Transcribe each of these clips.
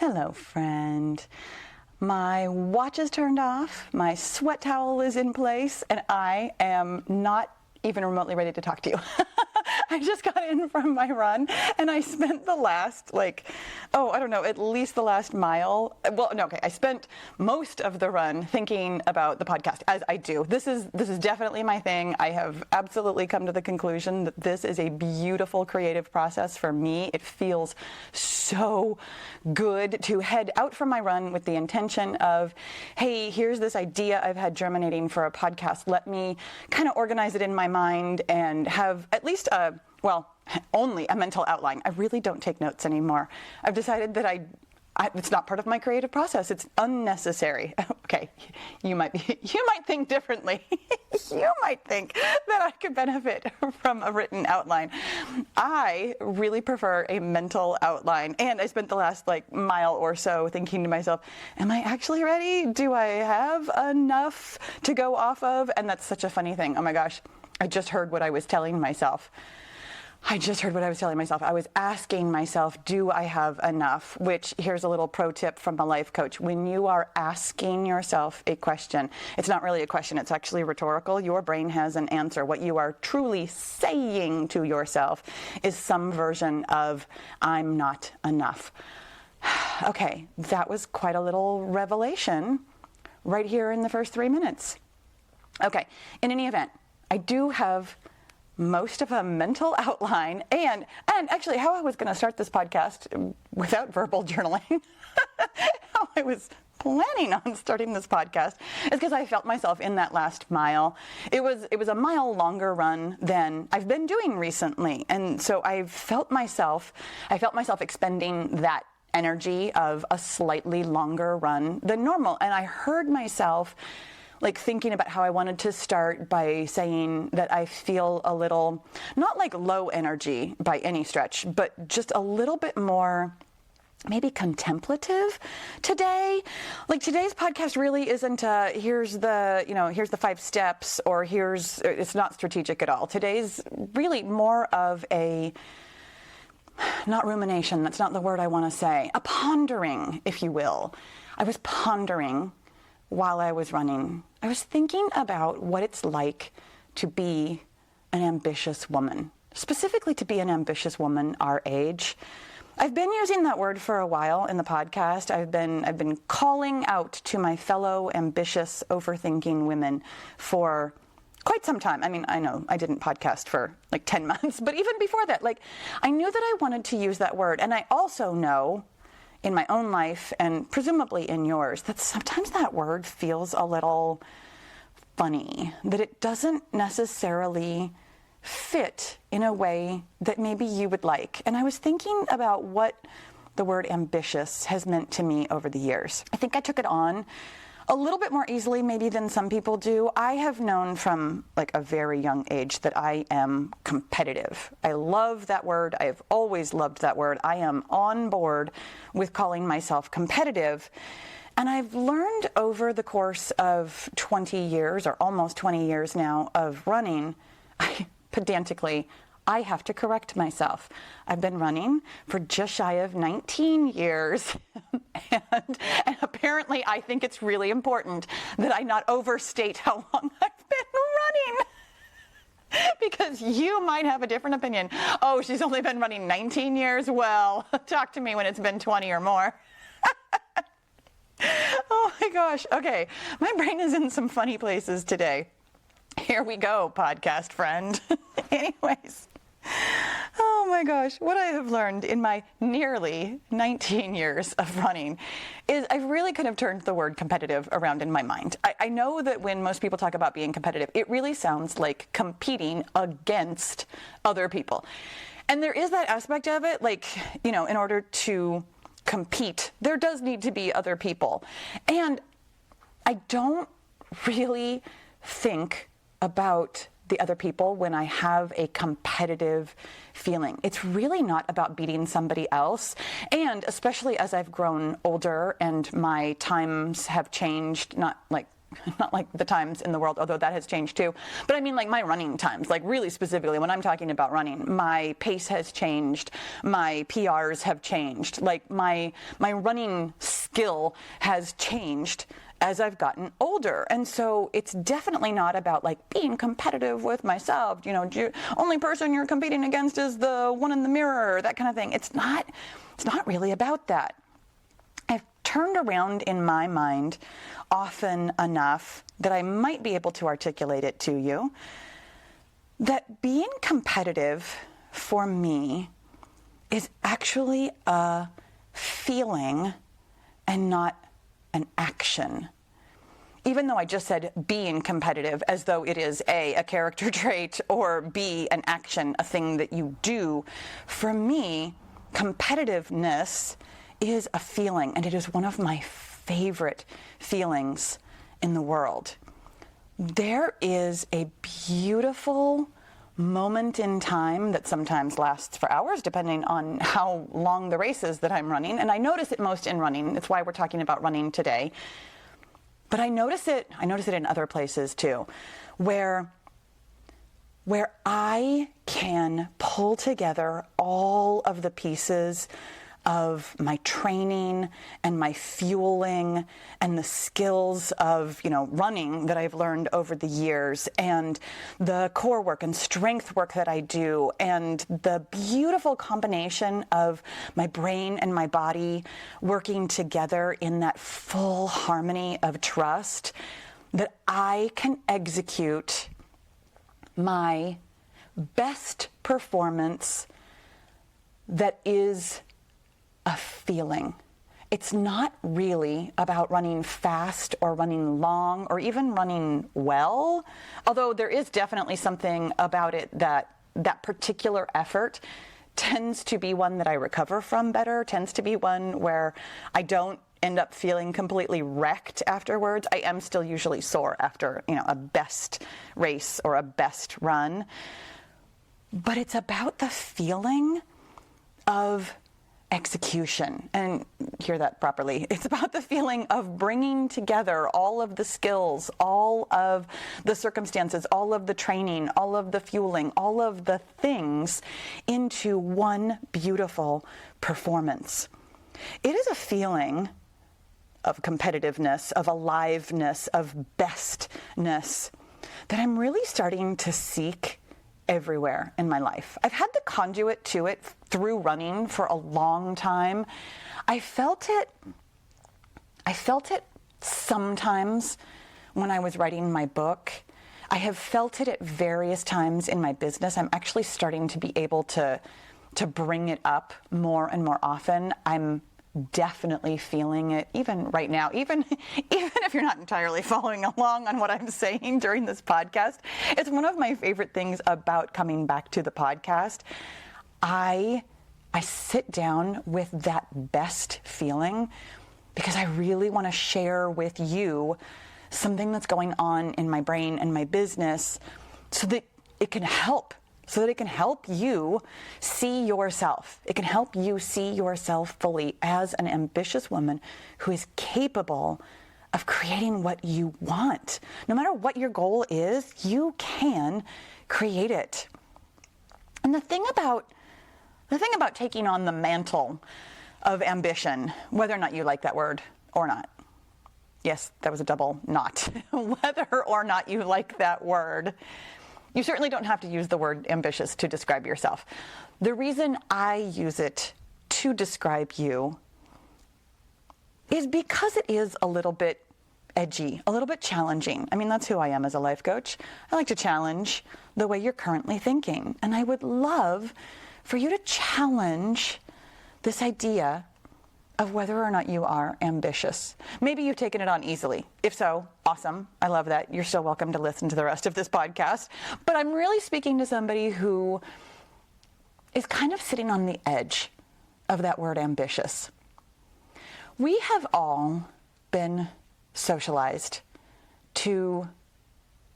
Hello, friend. My watch is turned off, my sweat towel is in place, and I am not even remotely ready to talk to you. I just got in from my run, and I spent the last, at least the last mile. Well, no, okay, I spent most of the run thinking about the podcast, as I do. This is definitely my thing. I have absolutely come to the conclusion that this is a beautiful creative process for me. It feels so good to head out from my run with the intention of, hey, here's this idea I've had germinating for a podcast. Let me kind of organize it in my mind and have at least only a mental outline. I really don't take notes anymore. I've decided that it's not part of my creative process. It's unnecessary. Okay, you might think differently. You might think that I could benefit from a written outline. I really prefer a mental outline. And I spent the last mile or so thinking to myself, am I actually ready? Do I have enough to go off of? And that's such a funny thing. Oh my gosh, I just heard what I was telling myself. I was asking myself, do I have enough? Which, here's a little pro tip from a life coach. When you are asking yourself a question, it's not really a question, it's actually rhetorical. Your brain has an answer. What you are truly saying to yourself is some version of, I'm not enough. Okay, that was quite a little revelation right here in the first 3 minutes. Okay, in any event, I do have most of a mental outline, and actually how I was going to start this podcast without verbal journaling, how I was planning on starting this podcast is because I felt myself in that last mile. It was a mile longer run than I've been doing recently, and so I felt myself expending that energy of a slightly longer run than normal, and I heard myself thinking about how I wanted to start by saying that I feel a little, not low energy by any stretch, but just a little bit more maybe contemplative today. Today's podcast really isn't here's the 5 steps, or it's not strategic at all. Today's really more of a, not rumination, that's not the word I want to say, a pondering, if you will. I was pondering while I was running. I was thinking about what it's like to be an ambitious woman, specifically to be an ambitious woman our age. I've been using that word for a while in the podcast. I've been calling out to my fellow ambitious, overthinking women for quite some time. I mean, I know I didn't podcast for 10 months, but even before that, I knew that I wanted to use that word. And I also know in my own life, and presumably in yours, that sometimes that word feels a little funny, that it doesn't necessarily fit in a way that maybe you would like. And I was thinking about what the word ambitious has meant to me over the years. I think I took it on a little bit more easily maybe than some people do. I have known from a very young age that I am competitive. I love that word. I have always loved that word. I am on board with calling myself competitive. And I've learned over the course of 20 years, or almost 20 years now, of running, pedantically, I have to correct myself. I've been running for just shy of 19 years, and apparently I think it's really important that I not overstate how long I've been running, because you might have a different opinion. Oh, she's only been running 19 years? Well, talk to me when it's been 20 or more. Oh my gosh. Okay, my brain is in some funny places today. Here we go, podcast friend. Anyways. Oh my gosh, what I have learned in my nearly 19 years of running is I've really kind of turned the word competitive around in my mind. I know that when most people talk about being competitive, it really sounds like competing against other people. And there is that aspect of it, in order to compete, there does need to be other people. And I don't really think about the other people when I have a competitive feeling. It's really not about beating somebody else. And especially as I've grown older and my times have changed, not not like the times in the world, although that has changed too. But I mean like my running times, like really specifically when I'm talking about running, my pace has changed, my PRs have changed, like my running skill has changed as I've gotten older. And so it's definitely not about like being competitive with myself, only person you're competing against is the one in the mirror, that kind of thing. It's not really about that. I've turned around in my mind often enough that I might be able to articulate it to you, that being competitive for me is actually a feeling and not an action. Even though I just said being competitive as though it is A, a character trait, or B, an action, a thing that you do, for me, competitiveness is a feeling, and it is one of my favorite feelings in the world. There is a beautiful moment in time that sometimes lasts for hours, depending on how long the race is that I'm running, and I notice it most in running. It's why we're talking about running today. But I notice it in other places too, where I can pull together all of the pieces of my training and my fueling and the skills of, running that I've learned over the years, and the core work and strength work that I do, and the beautiful combination of my brain and my body working together in that full harmony of trust, that I can execute my best performance that is a feeling. It's not really about running fast or running long or even running well, although there is definitely something about it that particular effort tends to be one that I recover from better, tends to be one where I don't end up feeling completely wrecked afterwards. I am still usually sore after, a best race or a best run. But it's about the feeling of execution, and hear that properly. It's about the feeling of bringing together all of the skills, all of the circumstances, all of the training, all of the fueling, all of the things into one beautiful performance. It is a feeling of competitiveness, of aliveness, of bestness that I'm really starting to seek everywhere in my life. I've had the conduit to it through running for a long time. I felt it sometimes when I was writing my book. I have felt it at various times in my business. I'm actually starting to be able to bring it up more and more often. I'm definitely feeling it even right now, even if you're not entirely following along on what I'm saying during this podcast. It's one of my favorite things about coming back to the podcast. I sit down with that best feeling because I really want to share with you something that's going on in my brain and my business so that it can help you see yourself. It can help you see yourself fully as an ambitious woman who is capable of creating what you want. No matter what your goal is, you can create it. And the thing about taking on the mantle of ambition, whether or not you like that word or not. Yes, that was a double not. Whether or not you like that word. You certainly don't have to use the word ambitious to describe yourself. The reason I use it to describe you is because it is a little bit edgy, a little bit challenging. I mean, that's who I am as a life coach. I like to challenge the way you're currently thinking. And I would love for you to challenge this idea of whether or not you are ambitious. Maybe you've taken it on easily. If so, awesome. I love that. You're still welcome to listen to the rest of this podcast. But I'm really speaking to somebody who is kind of sitting on the edge of that word ambitious. We have all been socialized to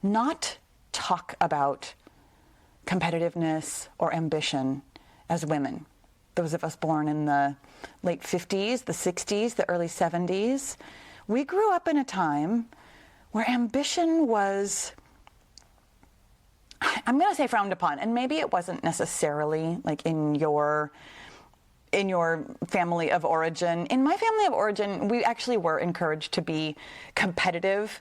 not talk about competitiveness or ambition as women. Those of us born in the late 50s, the 60s, the early 70s, we grew up in a time where ambition was, I'm going to say frowned upon, and maybe it wasn't necessarily like in your family of origin. In my family of origin, we actually were encouraged to be competitive.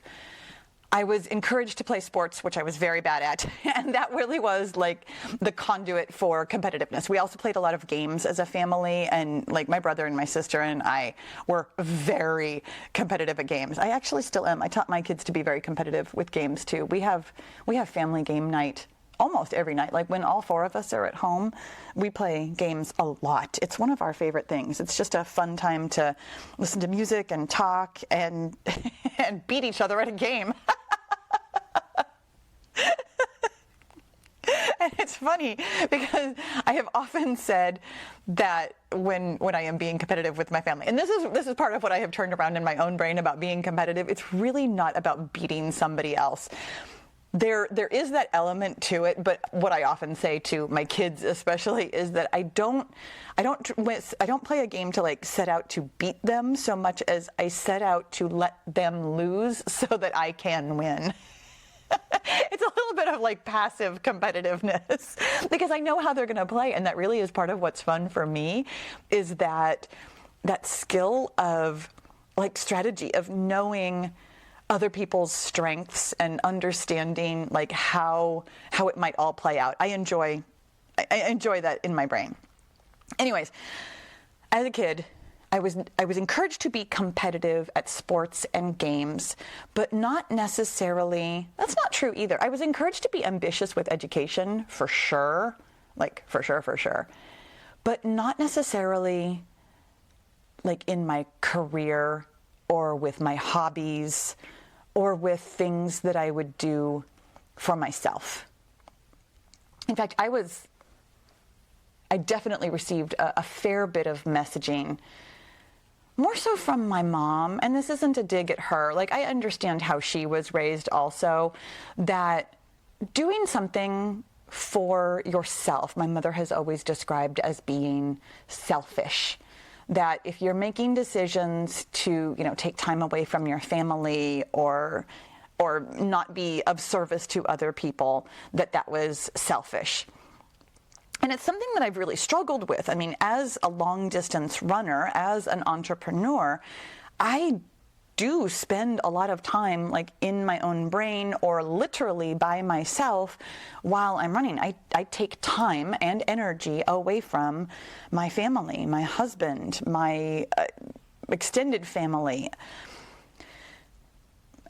I was encouraged to play sports, which I was very bad at, and that really was like the conduit for competitiveness. We also played a lot of games as a family, and like my brother and my sister and I were very competitive at games. I actually still am. I taught my kids to be very competitive with games too. We have family game night almost every night. Like when all four of us are at home, we play games a lot. It's one of our favorite things. It's just a fun time to listen to music and talk and and beat each other at a game. And it's funny because I have often said that when I am being competitive with my family, and this is part of what I have turned around in my own brain about being competitive, it's really not about beating somebody else. There is that element to it, but what I often say to my kids especially is that I don't play a game to like set out to beat them so much as I set out to let them lose so that I can win. It's a little bit of like passive competitiveness because I know how they're going to play, and that really is part of what's fun for me, is that skill of like strategy, of knowing other people's strengths and understanding like how it might all play out. I enjoy that in my brain. Anyways, as a kid, I was encouraged to be competitive at sports and games, but not necessarily, that's not true either. I was encouraged to be ambitious with education, for sure, but not necessarily like in my career or with my hobbies or with things that I would do for myself. In fact, I definitely received a fair bit of messaging, more so from my mom, and this isn't a dig at her. Like, I understand how she was raised also, that doing something for yourself, my mother has always described as being selfish. That if you're making decisions to, take time away from your family or not be of service to other people, that was selfish. And it's something that I've really struggled with. I mean, as a long distance runner, as an entrepreneur, I do spend a lot of time like in my own brain or literally by myself while I'm running. I take time and energy away from my family, my husband, my extended family.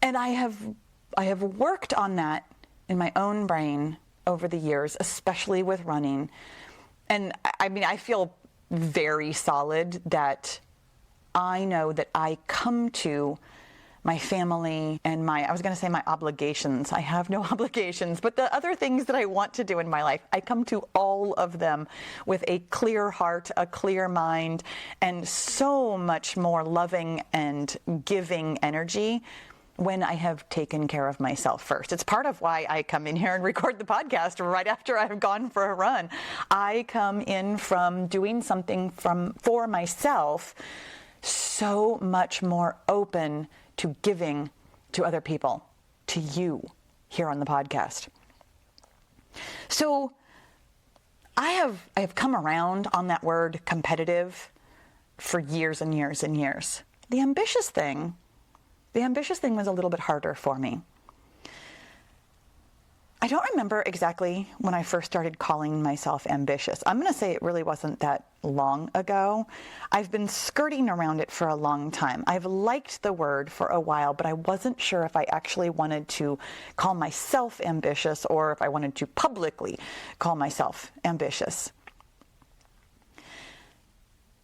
And I have worked on that in my own brain over the years, especially with running. And I mean, I feel very solid that I know that I come to my family and my obligations. I have no obligations, but the other things that I want to do in my life, I come to all of them with a clear heart, a clear mind, and so much more loving and giving energy when I have taken care of myself first. It's part of why I come in here and record the podcast right after I've gone for a run. I come in from doing something for myself so much more open to giving to other people, to you here on the podcast. So I have come around on that word competitive for years and years and years. The ambitious thing was a little bit harder for me. I don't remember exactly when I first started calling myself ambitious. I'm going to say it really wasn't that long ago. I've been skirting around it for a long time. I've liked the word for a while, but I wasn't sure if I actually wanted to call myself ambitious or if I wanted to publicly call myself ambitious.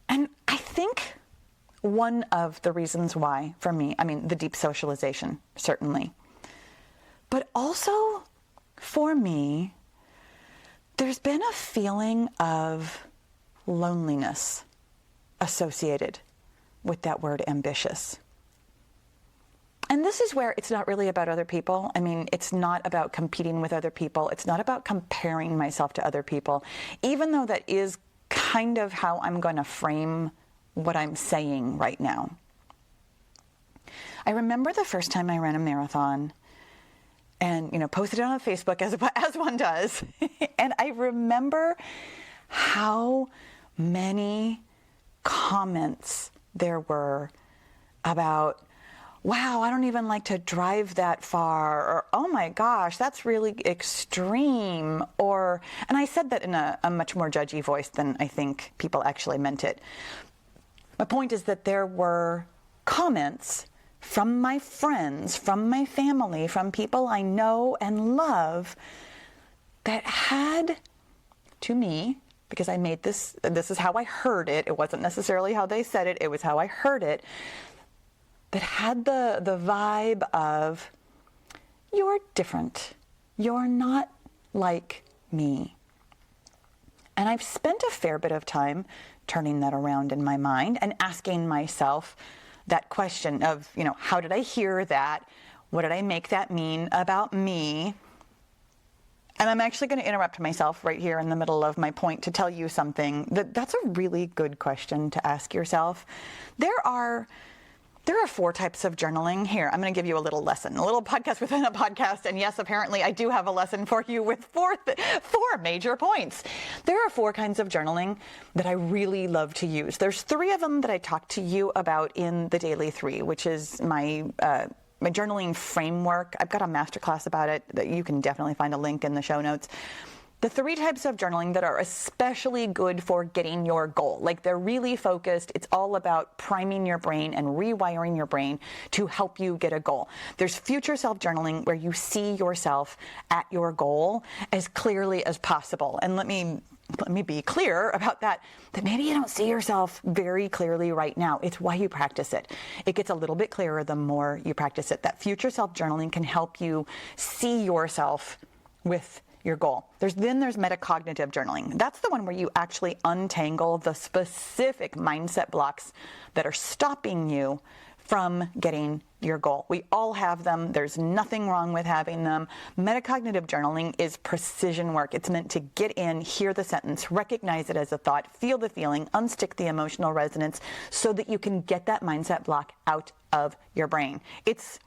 And I think one of the reasons why, for me, I mean, the deep socialization, certainly. But also, for me, there's been a feeling of loneliness associated with that word ambitious. And this is where it's not really about other people. I mean, it's not about competing with other people. It's not about comparing myself to other people, even though that is kind of how I'm going to frame what I'm saying right now. I remember the first time I ran a marathon and, posted it on Facebook as one does. And I remember how many comments there were about, wow, I don't even like to drive that far, or, oh my gosh, that's really extreme, and I said that in a much more judgy voice than I think people actually meant it. My point is that there were comments from my friends, from my family, from people I know and love that had, to me, because I made this is how I heard it, it wasn't necessarily how they said it, it was how I heard it, that had the vibe of, you're different. You're not like me. And I've spent a fair bit of time turning that around in my mind and asking myself that question of, how did I hear that? What did I make that mean about me? And I'm actually going to interrupt myself right here in the middle of my point to tell you something that's a really good question to ask yourself. There are 4 types of journaling. Here, I'm going to give you a little lesson, a little podcast within a podcast. And yes, apparently I do have a lesson for you with 4 major points. There are 4 kinds of journaling that I really love to use. There's 3 of them that I talked to you about in the Daily 3, which is my journaling framework. I've got a masterclass about it that you can definitely find a link in the show notes. The 3 types of journaling that are especially good for getting your goal, like they're really focused. It's all about priming your brain and rewiring your brain to help you get a goal. There's future self journaling, where you see yourself at your goal as clearly as possible. And let me be clear about that maybe you don't see yourself very clearly right now. It's why you practice it. It gets a little bit clearer the more you practice it. That future self journaling can help you see yourself with your goal. There's metacognitive journaling. That's the one where you actually untangle the specific mindset blocks that are stopping you from getting your goal. We all have them. There's nothing wrong with having them. Metacognitive journaling is precision work. It's meant to get in, hear the sentence, recognize it as a thought, feel the feeling, unstick the emotional resonance so that you can get that mindset block out of your brain. It's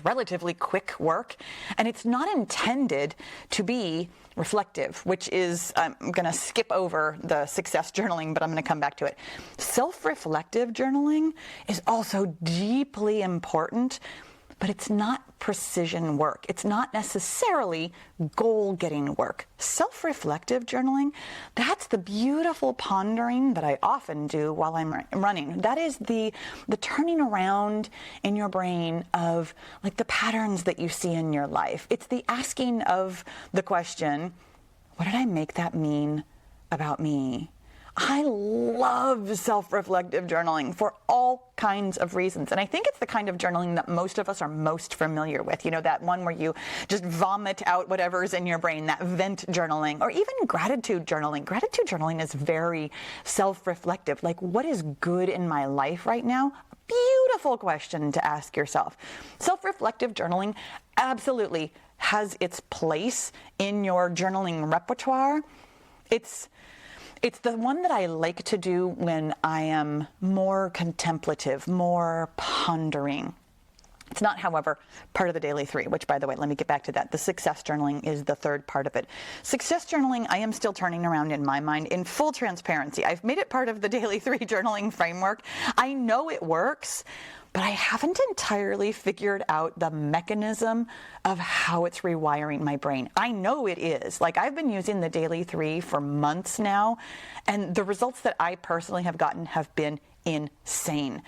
relatively quick work, and it's not intended to be reflective, which is, I'm going to skip over the success journaling, but I'm going to come back to it. Self-reflective journaling is also deeply important, but it's not precision work. It's not necessarily goal-getting work. Self-reflective journaling, that's the beautiful pondering that I often do while I'm running. That is the turning around in your brain of like the patterns that you see in your life. It's the asking of the question, what did I make that mean about me? I love self-reflective journaling for all kinds of reasons. And I think it's the kind of journaling that most of us are most familiar with. That one where you just vomit out whatever's in your brain, that vent journaling, or even gratitude journaling. Gratitude journaling is very self-reflective. Like, what is good in my life right now? Beautiful question to ask yourself. Self-reflective journaling absolutely has its place in your journaling repertoire. It's the one that I like to do when I am more contemplative, more pondering. It's not, however, part of the Daily 3, which, by the way, let me get back to that. The success journaling is the 3rd part of it. Success journaling, I am still turning around in my mind in full transparency. I've made it part of the Daily 3 journaling framework. I know it works, but I haven't entirely figured out the mechanism of how it's rewiring my brain. I know it is. Like, I've been using the Daily 3 for months now, and the results that I personally have gotten have been insane.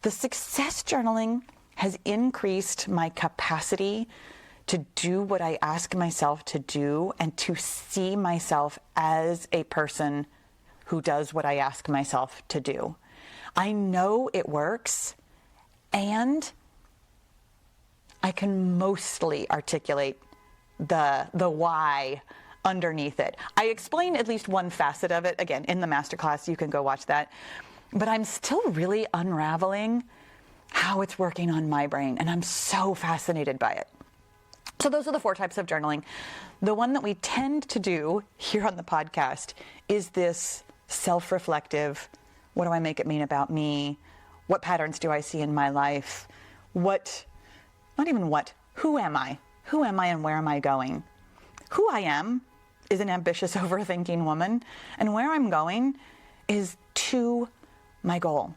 The success journaling has increased my capacity to do what I ask myself to do and to see myself as a person who does what I ask myself to do. I know it works, and I can mostly articulate the why underneath it. I explain at least one facet of it, again, in the masterclass. You can go watch that. But I'm still really unraveling how it's working on my brain, and I'm so fascinated by it. So those are the 4 types of journaling. The one that we tend to do here on the podcast is this self-reflective, what do I make it mean about me? What patterns do I see in my life? Who am I? Who am I and where am I going? Who I am is an ambitious, overthinking woman, and where I'm going is to my goal,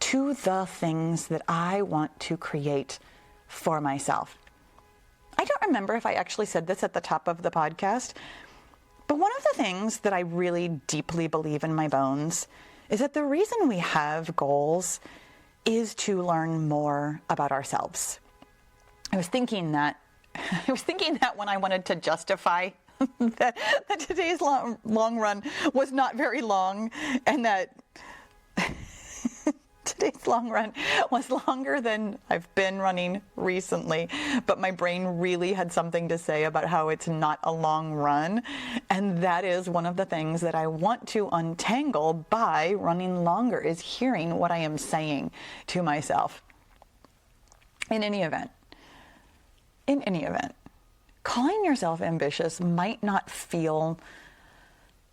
to the things that I want to create for myself. I don't remember if I actually said this at the top of the podcast, but one of the things that I really deeply believe in my bones is that the reason we have goals is to learn more about ourselves. I was thinking that when I wanted to justify that today's long run was not very long, and that today's long run was longer than I've been running recently, but my brain really had something to say about how it's not a long run, and that is one of the things that I want to untangle by running longer, is hearing what I am saying to myself. In any event, calling yourself ambitious might not feel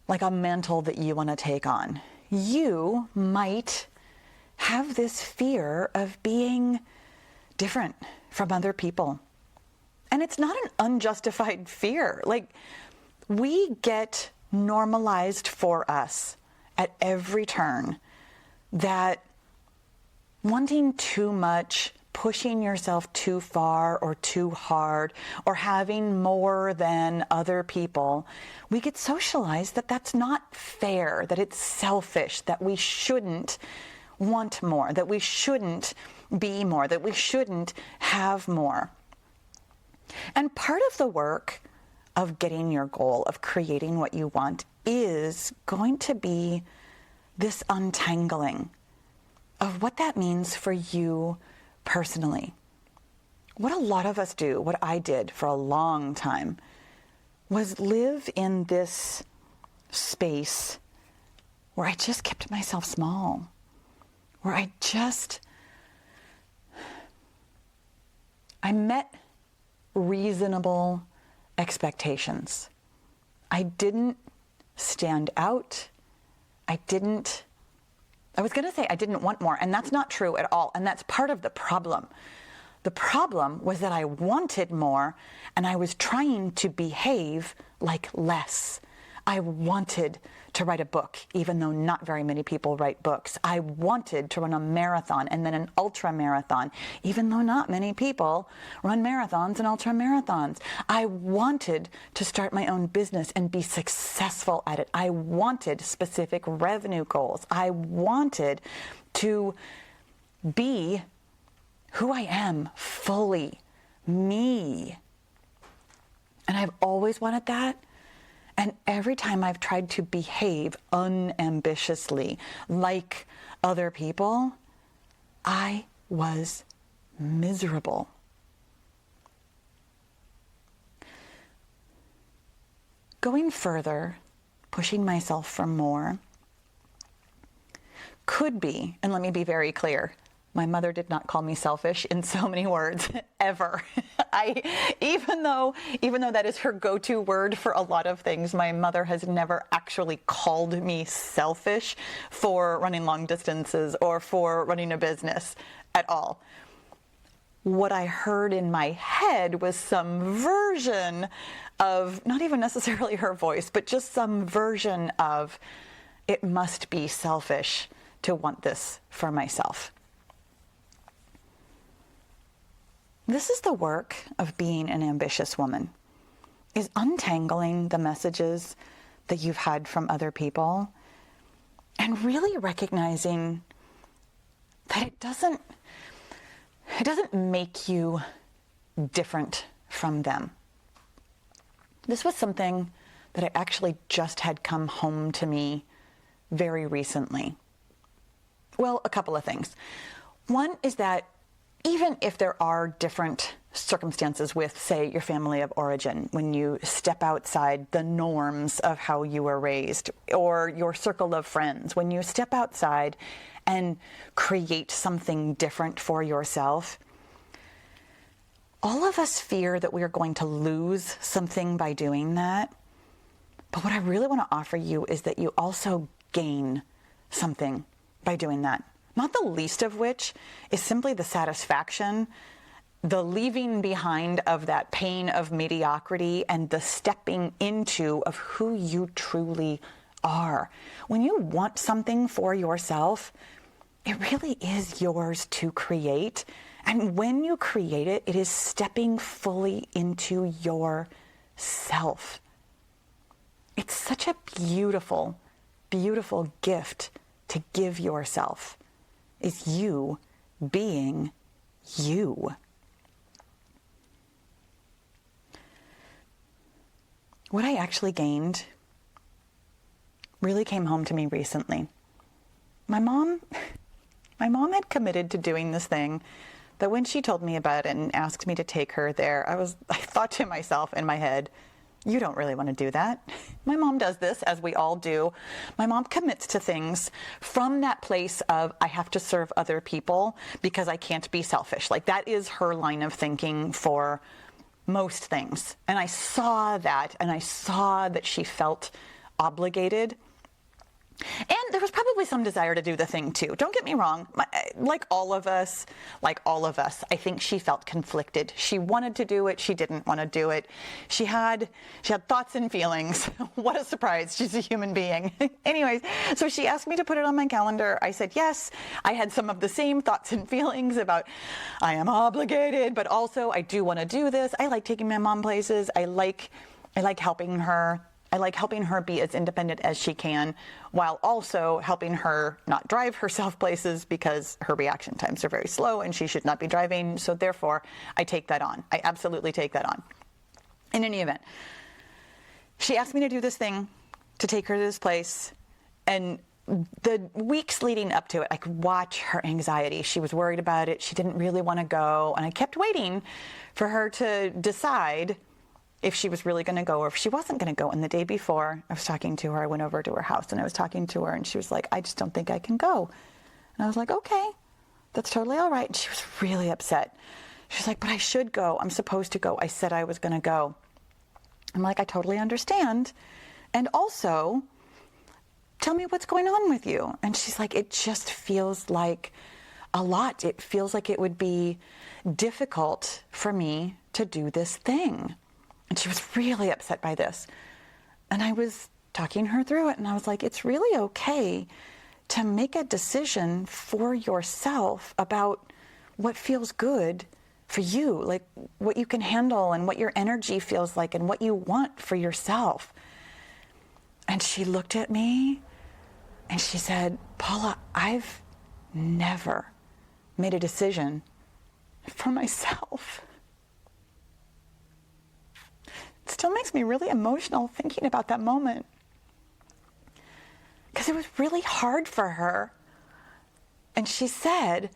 like a mantle that you want to take on. You might have this fear of being different from other people. And it's not an unjustified fear. Like, we get normalized for us at every turn that wanting too much, pushing yourself too far or too hard, or having more than other people, we get socialized that that's not fair, that it's selfish, that we shouldn't want more, that we shouldn't be more, that we shouldn't have more. And part of the work of getting your goal, of creating what you want, is going to be this untangling of what that means for you personally. What a lot of us do, what I did for a long time, was live in this space where I just kept myself small, where I met reasonable expectations. I didn't stand out. I was going to say I didn't want more, and that's not true at all, and that's part of the problem. The problem was that I wanted more, and I was trying to behave like less. I wanted to write a book, even though not very many people write books. I wanted to run a marathon and then an ultra marathon, even though not many people run marathons and ultra marathons. I wanted to start my own business and be successful at it. I wanted specific revenue goals. I wanted to be who I am fully, me. And I've always wanted that. And every time I've tried to behave unambitiously like other people, I was miserable. Going further, pushing myself for more, could be, and let me be very clear, my mother did not call me selfish in so many words, ever. Even though that is her go-to word for a lot of things, my mother has never actually called me selfish for running long distances or for running a business at all. What I heard in my head was some version of, not even necessarily her voice, but just some version of, it must be selfish to want this for myself. This is the work of being an ambitious woman, is untangling the messages that you've had from other people and really recognizing that it doesn't make you different from them. This was something that I actually just had come home to me very recently. Well, a couple of things. One is that even if there are different circumstances with, say, your family of origin, when you step outside the norms of how you were raised, or your circle of friends, when you step outside and create something different for yourself, all of us fear that we are going to lose something by doing that. But what I really want to offer you is that you also gain something by doing that. not the least of which is simply the satisfaction, the leaving behind of that pain of mediocrity and the stepping into of who you truly are. When you want something for yourself, it really is yours to create. And when you create it, it is stepping fully into yourself. It's such a beautiful, beautiful gift to give yourself, is you being you. What I actually gained really came home to me recently. My mom had committed to doing this thing that when she told me about it and asked me to take her there, I thought to myself in my head, you don't really want to do that. My mom does this, as we all do. My mom commits to things from that place of, I have to serve other people because I can't be selfish. Like, that is her line of thinking for most things. And I saw that, and I saw that she felt obligated. And there was probably some desire to do the thing too. Don't get me wrong. Like all of us, I think she felt conflicted. She wanted to do it. She didn't want to do it. She had thoughts and feelings. What a surprise. She's a human being. Anyways, so she asked me to put it on my calendar. I said yes. I had some of the same thoughts and feelings about I am obligated, but also I do want to do this. I like taking my mom places. I like helping her. I like helping her be as independent as she can, while also helping her not drive herself places because her reaction times are very slow and she should not be driving. So therefore, I take that on. I absolutely take that on. In any event, she asked me to do this thing, to take her to this place. And the weeks leading up to it, I could watch her anxiety. She was worried about it. She didn't really want to go. And I kept waiting for her to decide if she was really going to go or if she wasn't going to go. And the day before, I was talking to her. I went over to her house and I was talking to her and she was like, I just don't think I can go. And I was like, okay, that's totally all right. And she was really upset. She's like, but I should go. I'm supposed to go. I said I was going to go. I'm like, I totally understand. And also, tell me what's going on with you. And she's like, it just feels like a lot. It feels like it would be difficult for me to do this thing. And she was really upset by this. And I was talking her through it. And I was like, it's really okay to make a decision for yourself about what feels good for you, like what you can handle and what your energy feels like and what you want for yourself. And she looked at me and she said, Paula, I've never made a decision for myself. It still makes me really emotional thinking about that moment. Because it was really hard for her. And she said,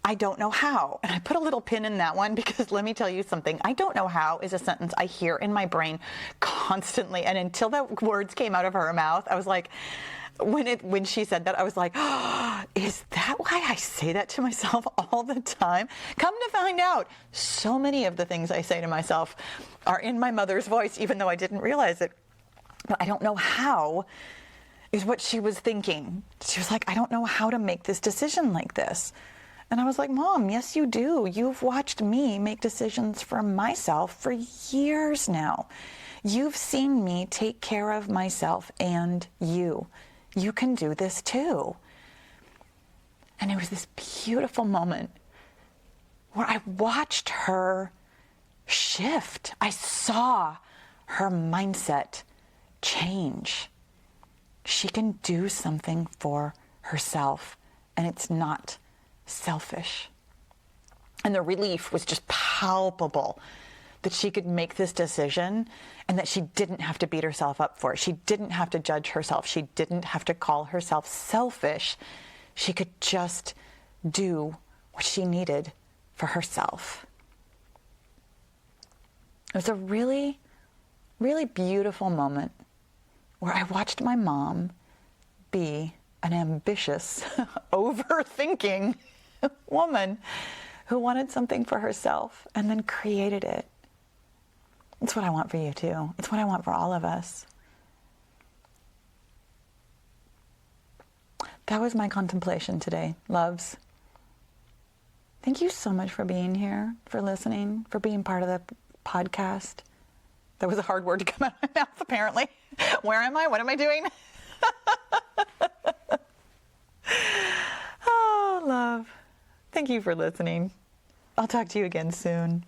I don't know how. And I put a little pin in that one because let me tell you something. I don't know how is a sentence I hear in my brain constantly. And until the words came out of her mouth, I was like, when she said that, I was like, oh, is that why I say that to myself all the time? Come to find out, so many of the things I say to myself are in my mother's voice, even though I didn't realize it. But I don't know how is what she was thinking. She was like, I don't know how to make this decision like this. And I was like, Mom, yes, you do. You've watched me make decisions for myself for years now. You've seen me take care of myself and you. You can do this too. And it was this beautiful moment where I watched her shift. I saw her mindset change. She can do something for herself, and it's not selfish. And the relief was just palpable that she could make this decision and that she didn't have to beat herself up for it. She didn't have to judge herself. She didn't have to call herself selfish. She could just do what she needed for herself. It was a really, really beautiful moment where I watched my mom be an ambitious, overthinking woman who wanted something for herself and then created it. It's what I want for you too. It's what I want for all of us. that was my contemplation today, loves. Thank you so much for being here, for listening, for being part of the podcast. That was a hard word to come out of my mouth, apparently. Where am I? What am I doing? Oh, love. Thank you for listening. I'll talk to you again soon.